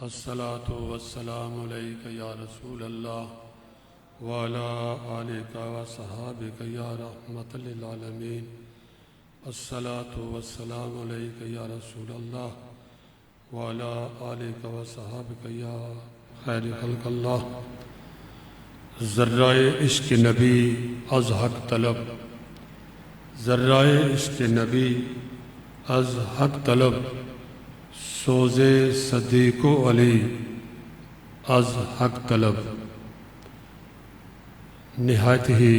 الصلاة والسلام علیک یا رسول اللہ وعلی آلک وصحابک یا رحمت للعالمین۔ الصلاة والسلام علیک یا رسول اللہ وعلی آلک وصحابک یا خیر خلق اللہ۔ ذرائع عشق نبی از حق طلب، ذرائع عشق نبی از حق طلب، سوز صدیق و علی از حق طلب۔ نہایت ہی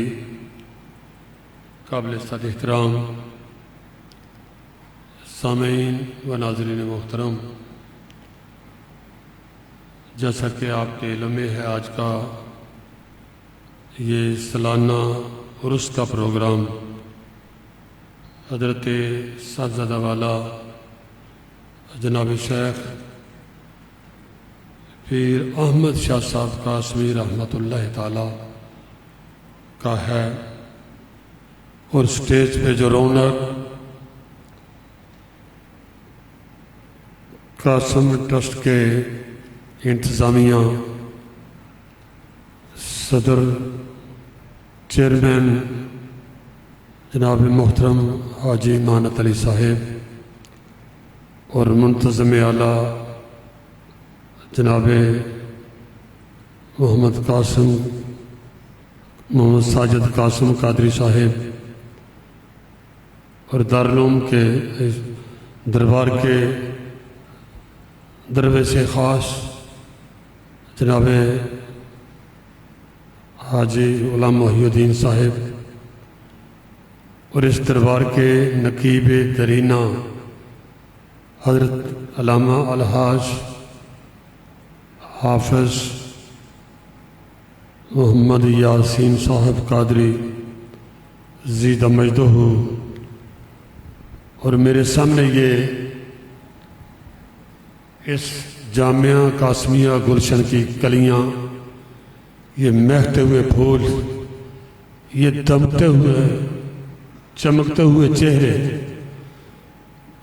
قابل صد احترام سامعین و ناظرین محترم، جیسا کہ آپ کے علم میں ہے، آج کا یہ سالانہ عرس کا پروگرام حضرت صاحبزادہ والا جناب شیخ پیر احمد شاہ صاحب قاسمی رحمۃ اللہ تعالی کا ہے، اور سٹیج پہ جو رونق قاسم ٹرسٹ کے انتظامیہ، صدر چیئرمین جناب محترم حاجی مانت علی صاحب اور منتظم اعلیٰ جناب محمد ساجد قاسم قادری صاحب، اور دارالعلوم کے دربار کے درویش خاص جناب حاجی غلام محی الدین صاحب، اور اس دربار کے نقیب درینہ حضرت علامہ الحاج حافظ محمد یاسین صاحب قادری زیدہ مجدہ، اور میرے سامنے یہ اس جامعہ قاسمیہ گلشن کی کلیاں، یہ مہکتے ہوئے پھول، یہ دمکتے ہوئے چمکتے ہوئے چہرے،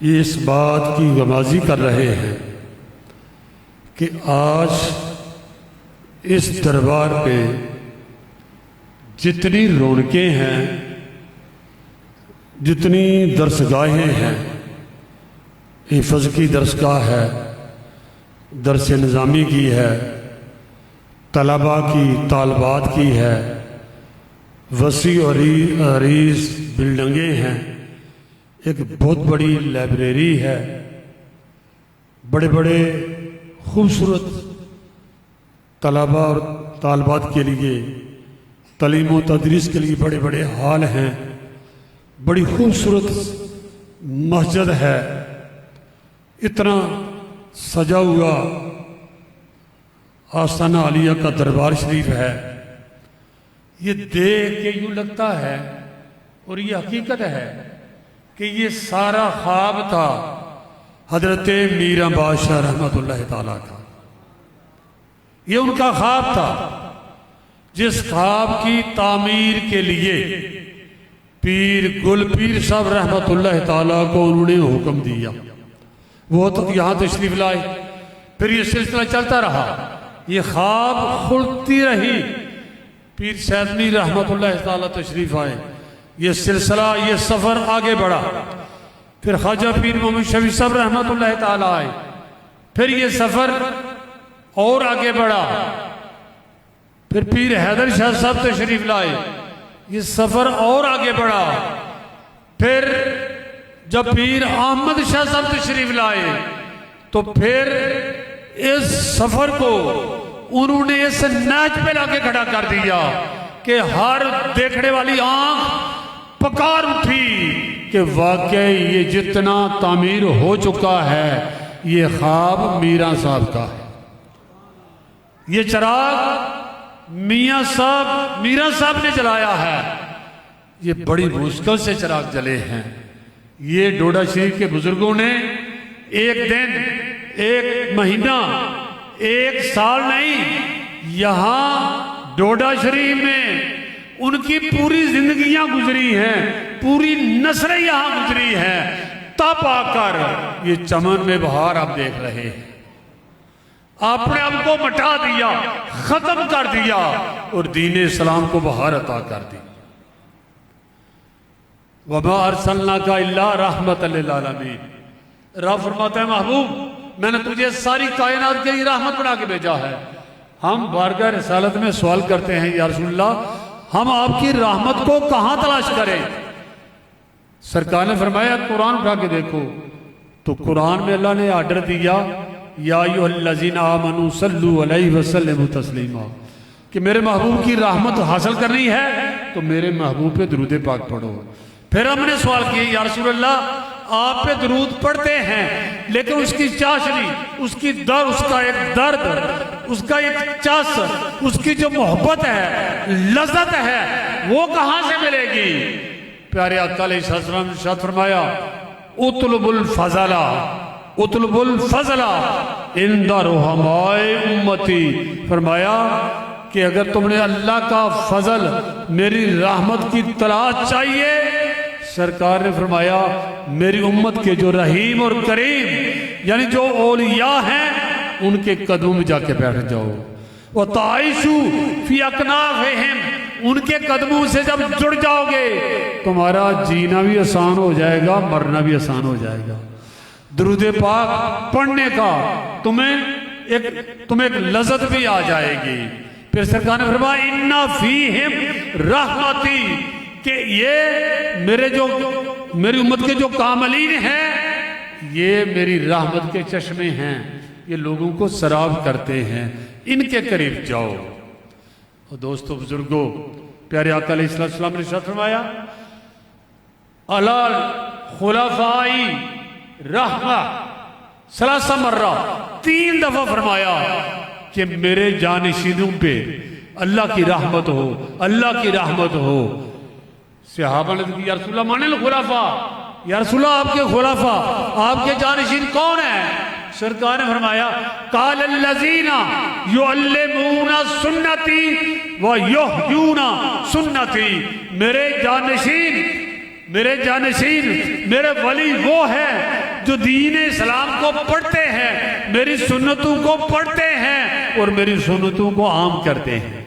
یہ اس بات کی غمازی کر رہے ہیں کہ آج اس دربار پہ جتنی رونقیں ہیں، جتنی درسگاہیں ہیں، حفظ کی درسگاہ ہے، درس نظامی کی ہے، طلباء کی طالبات کی ہے، وسیع و عریض بلڈنگیں ہیں، ایک بہت بڑی لائبریری ہے، بڑے بڑے خوبصورت طلباء اور طالبات کے لیے تعلیم و تدریس کے لیے بڑے بڑے ہال ہیں، بڑی خوبصورت مسجد ہے، اتنا سجا ہوا آستانہ عالیہ کا دربار شریف ہے۔ یہ دیکھ کے یوں لگتا ہے، اور یہ حقیقت ہے کہ یہ سارا خواب تھا حضرت میرا بادشاہ رحمۃ اللہ تعالیٰ کا، یہ ان کا خواب تھا، جس خواب کی تعمیر کے لیے پیر گل پیر صاحب رحمۃ اللہ تعالیٰ کو انہوں نے حکم دیا، وہ تو یہاں تشریف لائے، پھر یہ سلسلہ چلتا رہا، یہ خواب کھلتی رہی، پیر سیدنی رحمۃ اللہ تعالیٰ تشریف آئے، یہ سلسلہ یہ سفر آگے بڑھا، پھر خواجہ پیر محمد شفیع صاحب رحمۃ اللہ تعالیٰ آئے، پھر یہ سفر اور آگے بڑھا، پھر پیر حیدر شاہ صاحب تشریف لائے، یہ سفر اور آگے بڑھا، پھر جب پیر احمد شاہ صاحب تشریف لائے تو پھر اس سفر کو انہوں نے اس نیچ پہ لا کے کھڑا کر دیا کہ ہر دیکھنے والی آنکھ پکار اٹھی کہ واقعی یہ جتنا تعمیر ہو چکا ہے یہ خواب میرا صاحب کا ہے، یہ چراغ میاں صاحب میرا صاحب نے جلایا ہے، یہ بڑی مشکل سے چراغ جلے ہیں۔ یہ ڈوڈا شریف کے بزرگوں نے ایک دن، ایک مہینہ، ایک سال نہیں، یہاں ڈوڈا شریف میں ان کی پوری زندگیاں گزری ہیں، پوری نسلیں یہاں گزری ہیں، تب آ کر یہ چمن میں بہار آپ دیکھ رہے ہیں۔ اپنے آپ کو مٹا دیا، ختم کر دیا اور دین اسلام کو بہار عطا کر دی۔ وَمَا أَرْسَلْنَاكَ إِلَّا رَحْمَةً لِلْعَالَمِينَ۔ رب فرماتا ہے محبوب میں نے تجھے ساری کائنات کے لیے رحمت بنا کے بھیجا ہے۔ ہم بارگاہ رسالت میں سوال کرتے ہیں یا رسول اللہ ہم آپ کی رحمت کو کہاں تلاش کریں؟ سرکار نے فرمایا قرآن اٹھا کے دیکھو، تو قرآن میں اللہ نے آرڈر دیا یا ایھا الذین آمنوا صلوا علیہ وسلموا تسلیما، کہ میرے محبوب کی رحمت حاصل کرنی ہے تو میرے محبوب پہ درود پاک پڑھو۔ پھر ہم نے سوال کیا یا رسول اللہ آپ پہ درود پڑھتے ہیں لیکن اس کی چاشنی، اس کا ایک درد، اس کا ایک چاس، اس کی جو محبت ہے، لذت ہے، وہ کہاں سے ملے گی؟ پیارے آقا علیہ السلام نے ارشاد فرمایا اطلب الفضل عند رحماء امتی، فرمایا کہ اگر تم نے اللہ کا فضل، میری رحمت کی تلاش چاہیے، سرکار نے فرمایا میری امت کے جو رحیم اور کریم یعنی جو اولیاء ہیں ان کے قدموں میں جا کے بیٹھ جاؤ۔ وَتَعِيشُوا فِي أَكْنَافِهِمْ، ان کے قدموں سے جب جڑ جاؤ گے تمہارا جینا بھی آسان ہو جائے گا، مرنا بھی آسان ہو جائے گا۔ درود پاک پڑھنے کا تمہیں ایک لذت بھی آ جائے گی۔ پھر سرکار نے فرمایا اِنَّ فِيهِمْ رَحْمَتِي، کہ یہ میری امت کے جو کاملین ہیں یہ میری رحمت کے چشمے ہیں، یہ لوگوں کو سراب کرتے ہیں، ان کے قریب جاؤ۔ اور دوستو بزرگوں، پیارے آقا علیہ السلام نے ارشاد فرمایا علی خلفائی رحمہ ثلاث مرہ، 3 دفعہ فرمایا کہ میرے جانشینوں پہ اللہ کی رحمت ہو، اللہ کی رحمت ہو۔ صحابہ نے کہا یا رسول اللہ من الخلفاء، یا رسول اللہ آپ کے خلفاء، آپ کے جانشین کون ہیں؟ سرکار نے فرمایا قال الذین یعلمون سنتی ویحیون سنتی، میرے جانشین میرے ولی وہ ہیں جو دین اسلام کو پڑھتے ہیں، میری سنتوں کو پڑھتے ہیں اور میری سنتوں کو عام کرتے ہیں۔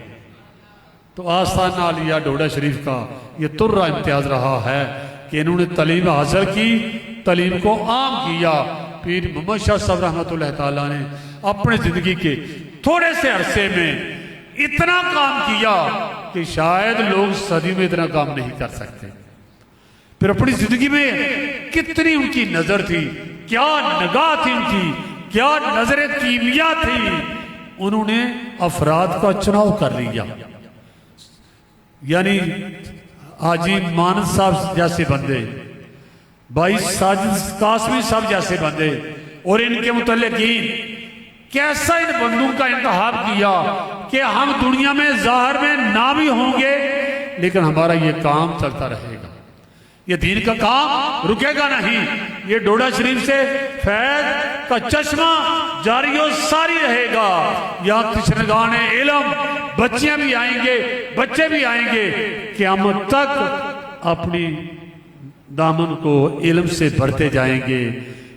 تو آستانہ عالیہ ڈوڈا شریف کا یہ ترہ امتیاز رہا ہے کہ انہوں نے تعلیم حاصل کی، تعلیم کو عام کیا۔ پیر محمد شاہ صاحب رحمۃ اللہ تعالیٰ نے اپنے زندگی کے تھوڑے سے عرصے میں اتنا کام کیا کہ شاید لوگ صدی میں اتنا کام نہیں کر سکتے۔ پھر اپنی زندگی میں کتنی ان کی نظر تھی، کیا نگاہ تھی ان کی، کیا نظر کیمیا تھی، انہوں نے افراد کا چناؤ کر لیا۔ یعنی حاجی مانند صاحب جیسے بندے، بھائی ساجد قاسمی صاحب جیسے بندے اور ان کے متعلقین، کیسا ان بندوں کا انتخاب کیا کہ ہم دنیا میں ظاہر میں نہ بھی ہوں گے لیکن ہمارا یہ کام چلتا رہے گا، یہ دین کا کام رکے گا نہیں، یہ ڈوڈا شریف سے فیض کا چشمہ جاری و ساری رہے گا۔ یہاں تشنگان علم بچیاں بھی آئیں گے، بچے بھی آئیں گے، قیامت تک اپنی دامن کو علم سے بھرتے جائیں گے۔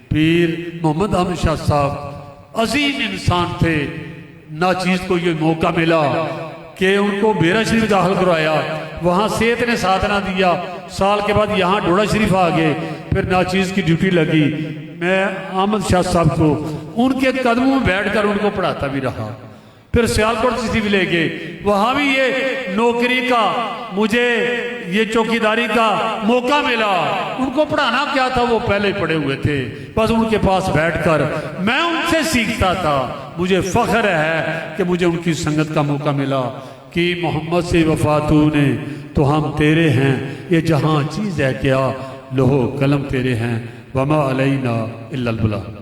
پیر محمد احمد شاہ صاحب عظیم انسان تھے، ناچیز کو یہ موقع ملا کہ ان کو بیرہ شریف داخل کرایا، وہاں صحت نے ساتھ نہ دیا، سال کے بعد یہاں ڈوڈا شریف آ گئے، پھر ناچیز کی ڈیوٹی لگی۔ میں احمد شاہ صاحب کو ان کے قدموں میں بیٹھ کر ان کو پڑھاتا بھی رہا۔ پھر سیالکوٹ سے بھی لے گئے، وہاں بھی یہ نوکری کا، مجھے یہ چوکیداری کا موقع ملا۔ ان کو پڑھانا کیا تھا، وہ پہلے ہی پڑھے ہوئے تھے، بس ان کے پاس بیٹھ کر میں ان سے سیکھتا تھا۔ مجھے فخر ہے کہ مجھے ان کی سنگت کا موقع ملا کہ محمد سے وفاتوں نے تو ہم تیرے ہیں، یہ جہاں چیز ہے کیا، لوح و قلم تیرے ہیں، وما علینا الا البلاغ۔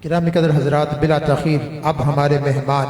گرامی قدر حضرات، بلا تاخیر اب ہمارے مہمان